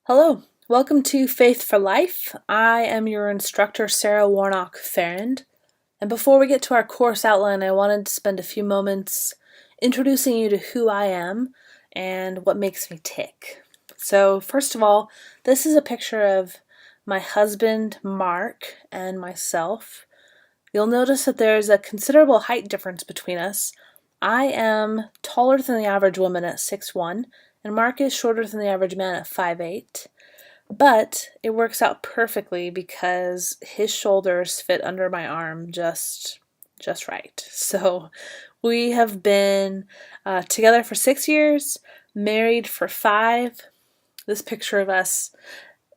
Hello, welcome to Faith for Life. I am your instructor, Sarah Warnock-Farrand. And before we get to our course outline, I wanted to spend a few moments introducing you to who I am and what makes me tick. So first of all, this is a picture of my husband, Mark, and myself. You'll notice that there's a considerable height difference between us. I am taller than the average woman at 6'1", and Mark is shorter than the average man at 5'8". But it works out perfectly because his shoulders fit under my arm just right. So we have been together for 6 years, married for 5. This picture of us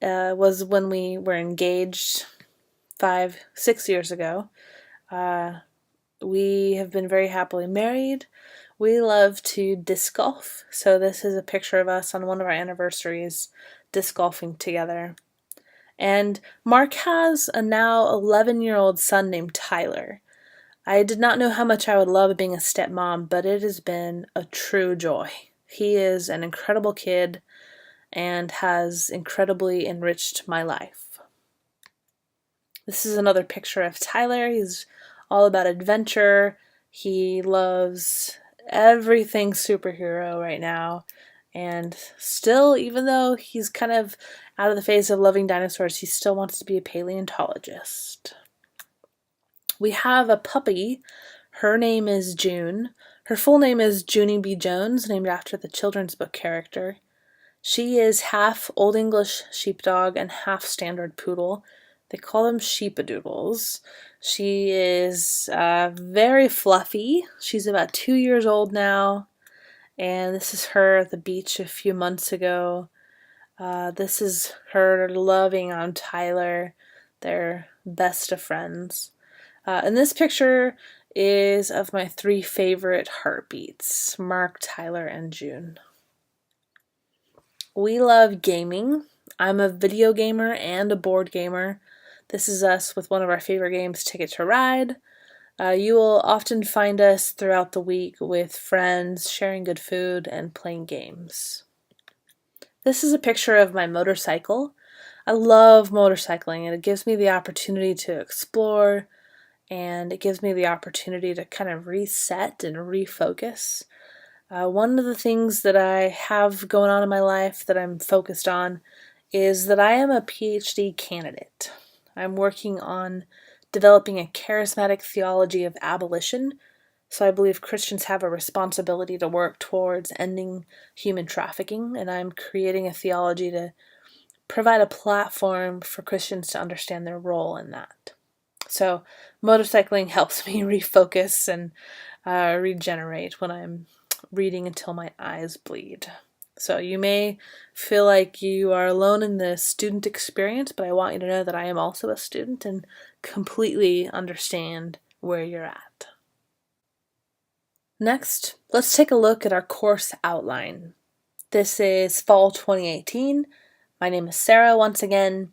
was when we were engaged 6 years ago. We have been very happily married. We love to disc golf, so this is a picture of us on one of our anniversaries disc golfing together. And Mark has a now 11-year-old son named Tyler. I did not know how much I would love being a stepmom, but it has been a true joy. He is an incredible kid and has incredibly enriched my life. This is another picture of Tyler. He's all about adventure. He loves everything superhero right now. And still, even though he's kind of out of the phase of loving dinosaurs, he still wants to be a paleontologist. We have a puppy. Her name is June. Her full name is Junie B. Jones, named after the children's book character. She is half Old English sheepdog and half standard poodle. They call them sheepadoodles. She is very fluffy. She's about 2 years old now. And this is her at the beach a few months ago. This is her loving on Tyler. They're best of friends. And this picture is of my 3 favorite heartbeats, Mark, Tyler, and June. We love gaming. I'm a video gamer and a board gamer. This is us with one of our favorite games, Ticket to Ride. You will often find us throughout the week with friends, sharing good food, and playing games. This is a picture of my motorcycle. I love motorcycling, and it gives me the opportunity to explore, and it gives me the opportunity to kind of reset and refocus. One of the things that I have going on in my life that I'm focused on is that I am a PhD candidate. I'm working on developing a charismatic theology of abolition, so I believe Christians have a responsibility to work towards ending human trafficking, and I'm creating a theology to provide a platform for Christians to understand their role in that. So motorcycling helps me refocus and regenerate when I'm reading until my eyes bleed. So you may feel like you are alone in the student experience, but I want you to know that I am also a student and completely understand where you're at. Next, let's take a look at our course outline. This is fall 2018. My name is Sarah once again,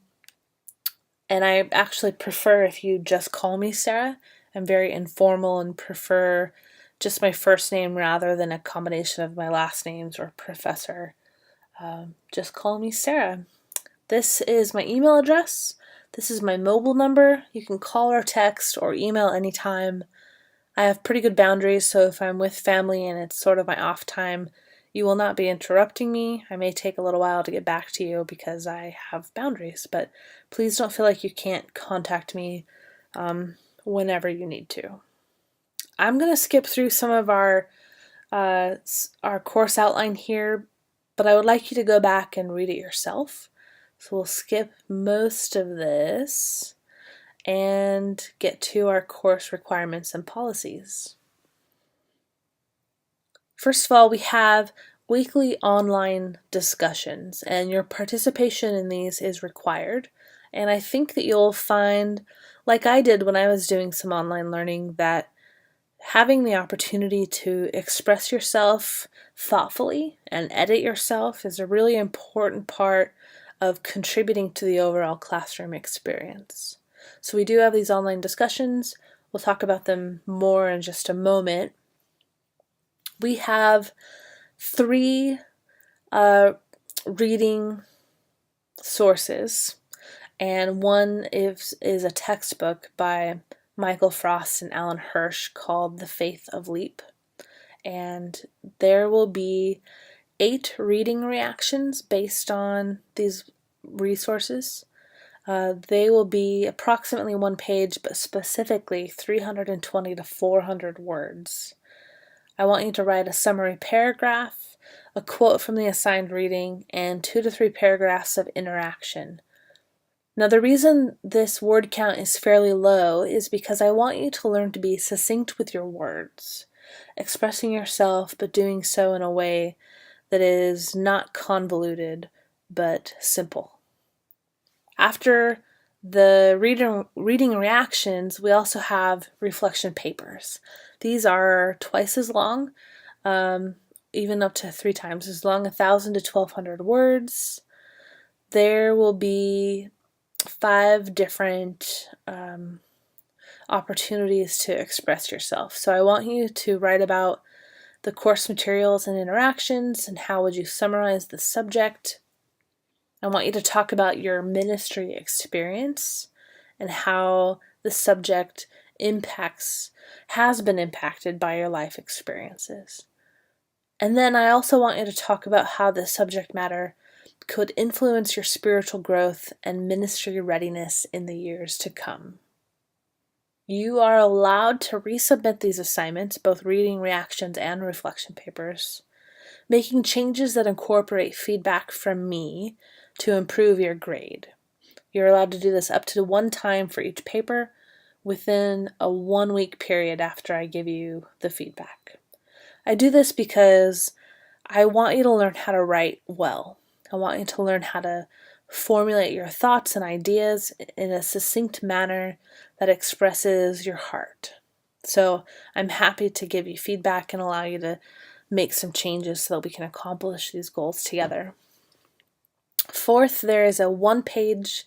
and I actually prefer if you just call me Sarah. I'm very informal and prefer just my first name rather than a combination of my last names or professor. Just call me Sarah. This is my email address. This is my mobile number. You can call or text or email anytime. I have pretty good boundaries, so if I'm with family and it's sort of my off time, you will not be interrupting me. I may take a little while to get back to you because I have boundaries, but please don't feel like you can't contact me whenever you need to. I'm going to skip through some of our course outline here, but I would like you to go back and read it yourself. So we'll skip most of this and get to our course requirements and policies. First of all, we have weekly online discussions, and your participation in these is required. And I think that you'll find, like I did when I was doing some online learning, that having the opportunity to express yourself thoughtfully and edit yourself is a really important part of contributing to the overall classroom experience. So we do have these online discussions. We'll talk about them more in just a moment. We have 3 reading sources, and one is a textbook by Michael Frost and Alan Hirsch called The Faith of Leap. And there will be 8 reading reactions based on these resources. They will be approximately 1 page, but specifically 320 to 400 words. I want you to write a summary paragraph, a quote from the assigned reading, and 2 to 3 paragraphs of interaction. Now, the reason this word count is fairly low is because I want you to learn to be succinct with your words, expressing yourself, but doing so in a way that is not convoluted, but simple. After the reading reactions, we also have reflection papers. These are twice as long, even up to 3 times as long, 1,000 to 1,200 words. There will be 5 different opportunities to express yourself. So I want you to write about the course materials and interactions, and how would you summarize the subject. I want you to talk about your ministry experience and how the subject has been impacted by your life experiences. And then I also want you to talk about how the subject matter could influence your spiritual growth and ministry readiness in the years to come. You are allowed to resubmit these assignments, both reading reactions and reflection papers, making changes that incorporate feedback from me to improve your grade. You're allowed to do this up to 1 time for each paper within a 1-week period after I give you the feedback. I do this because I want you to learn how to write well. I want you to learn how to formulate your thoughts and ideas in a succinct manner that expresses your heart. So I'm happy to give you feedback and allow you to make some changes so that we can accomplish these goals together. Fourth, there is a 4-page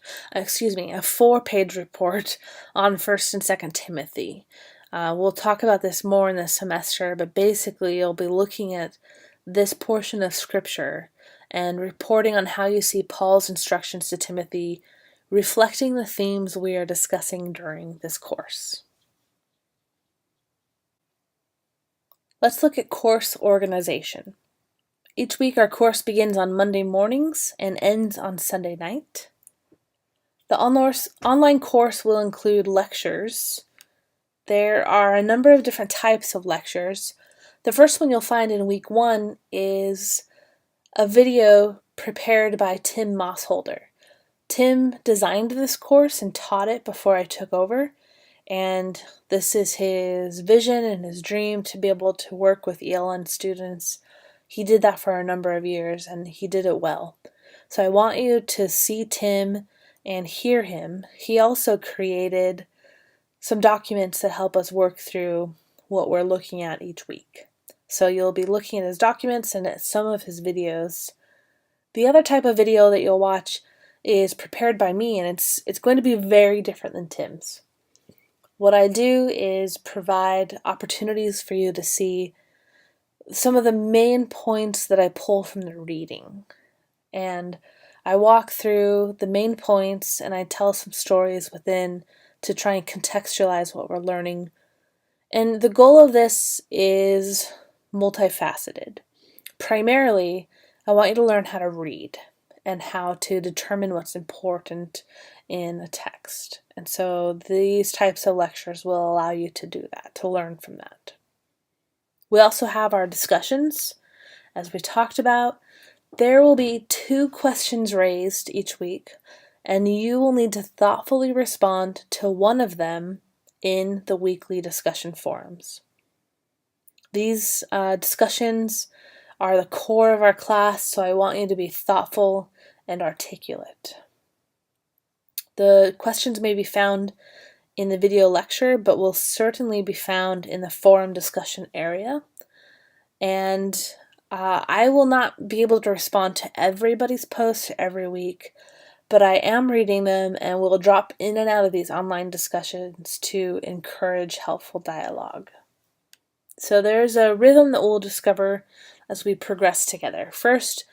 report on 1st and 2nd Timothy. We'll talk about this more in the semester, but basically you'll be looking at this portion of Scripture and reporting on how you see Paul's instructions to Timothy reflecting the themes we are discussing during this course. Let's look at course organization. Each week our course begins on Monday mornings and ends on Sunday night. The online course will include lectures. There are a number of different types of lectures. The first one you'll find in week 1 is a video prepared by Tim Mossholder. Tim designed this course and taught it before I took over, and this is his vision and his dream to be able to work with ELN students. He did that for a number of years, and he did it well. So I want you to see Tim and hear him. He also created some documents that help us work through what we're looking at each week. So you'll be looking at his documents and at some of his videos. The other type of video that you'll watch is prepared by me, and it's going to be very different than Tim's. What I do is provide opportunities for you to see some of the main points that I pull from the reading. And I walk through the main points and I tell some stories within to try and contextualize what we're learning. And the goal of this is multifaceted. Primarily, I want you to learn how to read and how to determine what's important in a text. And so these types of lectures will allow you to do that, to learn from that. We also have our discussions. As we talked about, there will be 2 questions raised each week, and you will need to thoughtfully respond to one of them in the weekly discussion forums. These discussions are the core of our class, so I want you to be thoughtful and articulate. The questions may be found in the video lecture, but will certainly be found in the forum discussion area. And I will not be able to respond to everybody's posts every week, but I am reading them and will drop in and out of these online discussions to encourage helpful dialogue. So there's a rhythm that we'll discover as we progress together. First,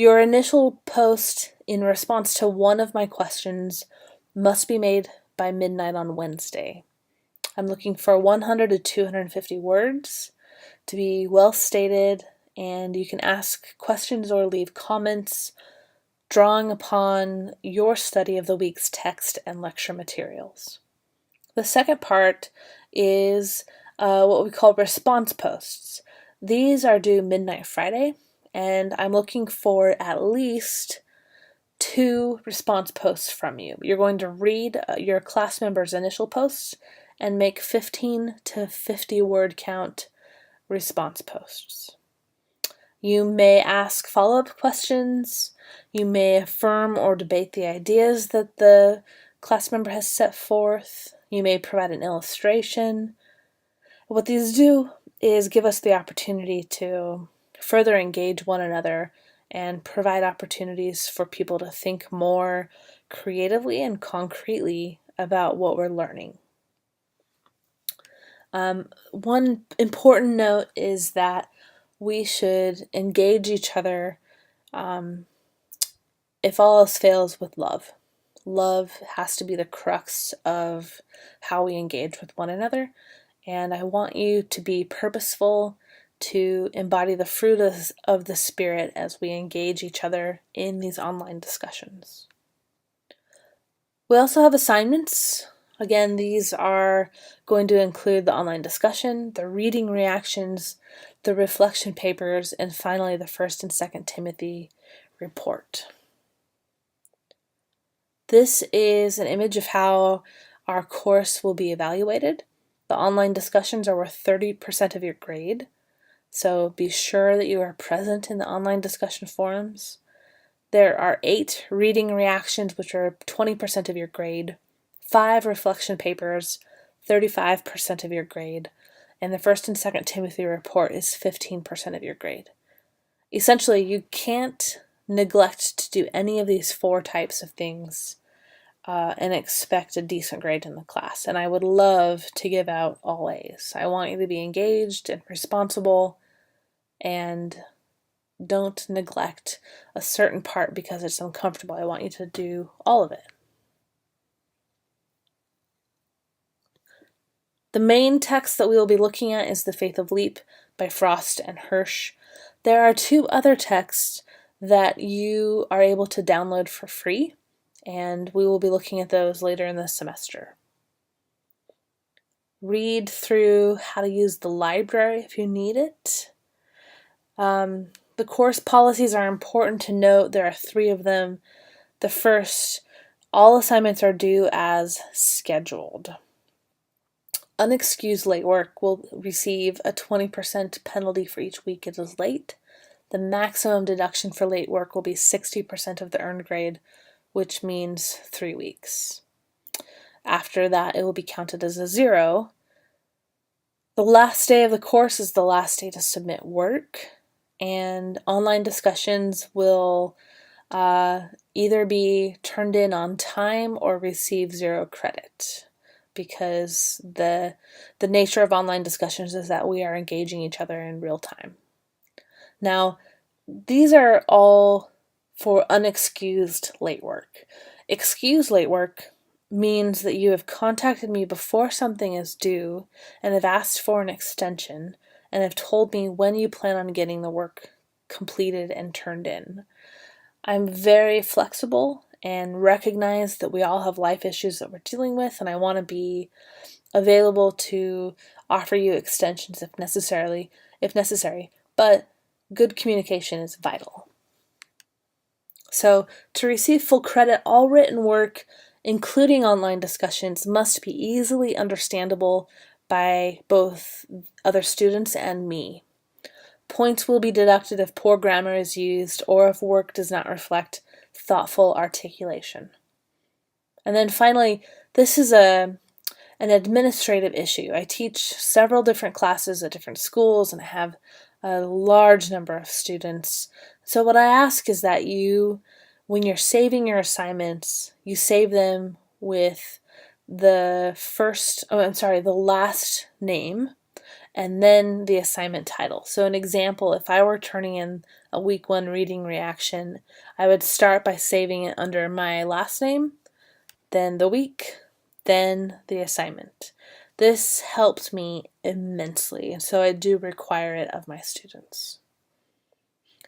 Your initial post in response to one of my questions must be made by midnight on Wednesday. I'm looking for 100 to 250 words to be well stated, and you can ask questions or leave comments drawing upon your study of the week's text and lecture materials. The second part is what we call response posts. These are due midnight Friday, and I'm looking for at least 2 response posts from you. You're going to read your class member's initial posts and make 15 to 50 word count response posts. You may ask follow-up questions. You may affirm or debate the ideas that the class member has set forth. You may provide an illustration. What these do is give us the opportunity to further engage one another and provide opportunities for people to think more creatively and concretely about what we're learning. One important note is that we should engage each other, if all else fails, with love. Love has to be the crux of how we engage with one another, and I want you to be purposeful to embody the fruit of the Spirit as we engage each other in these online discussions. We also have assignments. Again, these are going to include the online discussion, the reading reactions, the reflection papers, and finally the 1st and 2nd Timothy report. This is an image of how our course will be evaluated. The online discussions are worth 30% of your grade, so be sure that you are present in the online discussion forums. There are 8 reading reactions, which are 20% of your grade, 5 reflection papers, 35% of your grade, and the 1st and 2nd Timothy report is 15% of your grade. Essentially, you can't neglect to do any of these 4 types of things and expect a decent grade in the class. And I would love to give out all A's. I want you to be engaged and responsible, and don't neglect a certain part because it's uncomfortable. I want you to do all of it. The main text that we will be looking at is The Faith of Leap by Frost and Hirsch. There are 2 other texts that you are able to download for free, and we will be looking at those later in the semester. Read through how to use the library if you need it. The course policies are important to note. There are 3 of them. The first, all assignments are due as scheduled. Unexcused late work will receive a 20% penalty for each week it is late. The maximum deduction for late work will be 60% of the earned grade, which means 3 weeks. After that, it will be counted as a 0. The last day of the course is the last day to submit work, and online discussions will either be turned in on time or receive 0 credit, because the nature of online discussions is that we are engaging each other in real time. Now, these are all for unexcused late work. Excused late work means that you have contacted me before something is due and have asked for an extension and have told me when you plan on getting the work completed and turned in. I'm very flexible and recognize that we all have life issues that we're dealing with, and I want to be available to offer you extensions if necessary, but good communication is vital. So, to receive full credit, all written work, including online discussions, must be easily understandable by both other students and me. Points will be deducted if poor grammar is used or if work does not reflect thoughtful articulation. And then finally, this is an administrative issue. I teach several different classes at different schools and I have a large number of students. So what I ask is that you, when you're saving your assignments, you save them with the last name and then the assignment title. So an example, if I were turning in a week 1 reading reaction, I would start by saving it under my last name, then the week, then the assignment. This helps me immensely, and so I do require it of my students.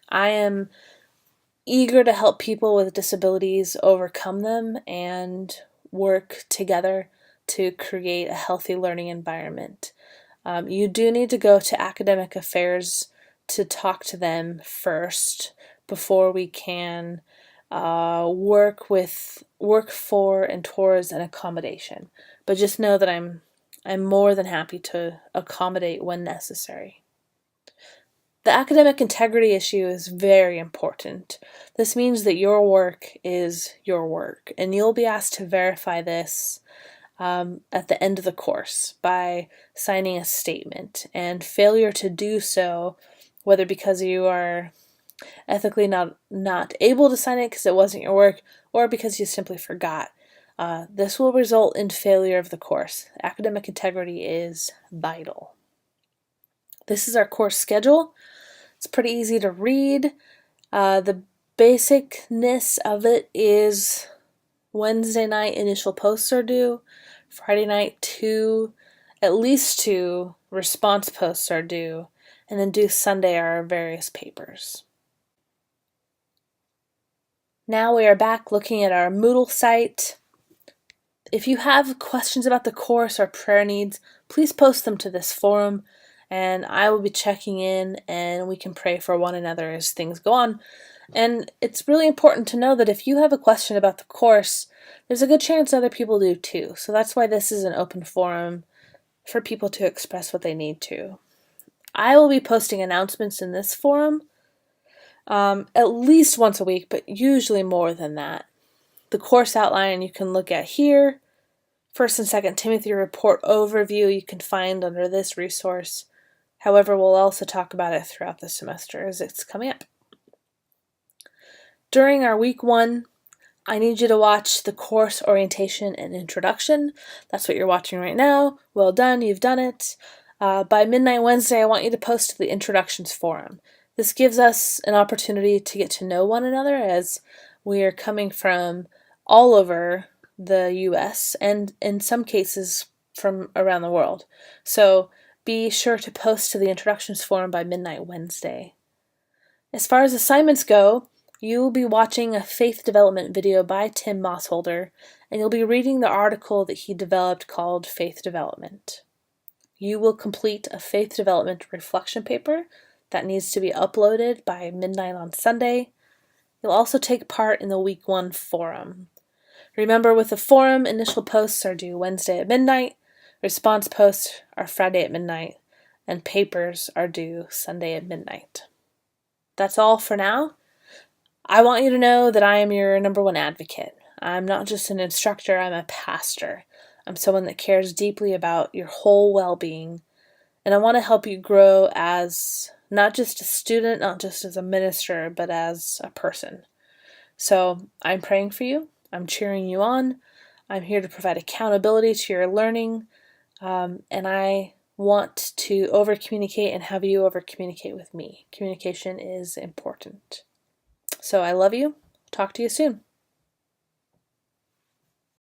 I am eager to help people with disabilities overcome them and work together to create a healthy learning environment. You do need to go to academic affairs to talk to them first before we can work for and towards an accommodation. But just know that I'm more than happy to accommodate when necessary. The academic integrity issue is very important. This means that your work is your work, and you'll be asked to verify this at the end of the course by signing a statement. And failure to do so, whether because you are ethically not able to sign it because it wasn't your work, or because you simply forgot, this will result in failure of the course. Academic integrity is vital. This is our course schedule. It's pretty easy to read. The basicness of it is Wednesday night initial posts are due, Friday night at least two response posts are due, and then due Sunday are various papers. Now we are back looking at our Moodle site. If you have questions about the course or prayer needs, please post them to this forum, and I will be checking in, and we can pray for one another as things go on. And it's really important to know that if you have a question about the course, there's a good chance other people do too. So that's why this is an open forum for people to express what they need to. I will be posting announcements in this forum at least once a week, but usually more than that. The course outline you can look at here. 1st and 2nd Timothy report overview you can find under this resource. However, we'll also talk about it throughout the semester as it's coming up. During our week 1, I need you to watch the course orientation and introduction. That's what you're watching right now. Well done, you've done it. By midnight Wednesday, I want you to post to the introductions forum. This gives us an opportunity to get to know one another as we are coming from all over the US and in some cases from around the world. So be sure to post to the introductions forum by midnight Wednesday. As far as assignments go, you will be watching a faith development video by Tim Mossholder, and you'll be reading the article that he developed called Faith Development. You will complete a faith development reflection paper that needs to be uploaded by midnight on Sunday. You'll also take part in the week 1 forum. Remember, with the forum, initial posts are due Wednesday at midnight, response posts are Friday at midnight, and papers are due Sunday at midnight. That's all for now. I want you to know that I am your number 1 advocate. I'm not just an instructor, I'm a pastor. I'm someone that cares deeply about your whole well-being, and I want to help you grow as not just a student, not just as a minister, but as a person. So I'm praying for you. I'm cheering you on. I'm here to provide accountability to your learning, and I want to over-communicate and have you over-communicate with me. Communication is important. So I love you. Talk to you soon.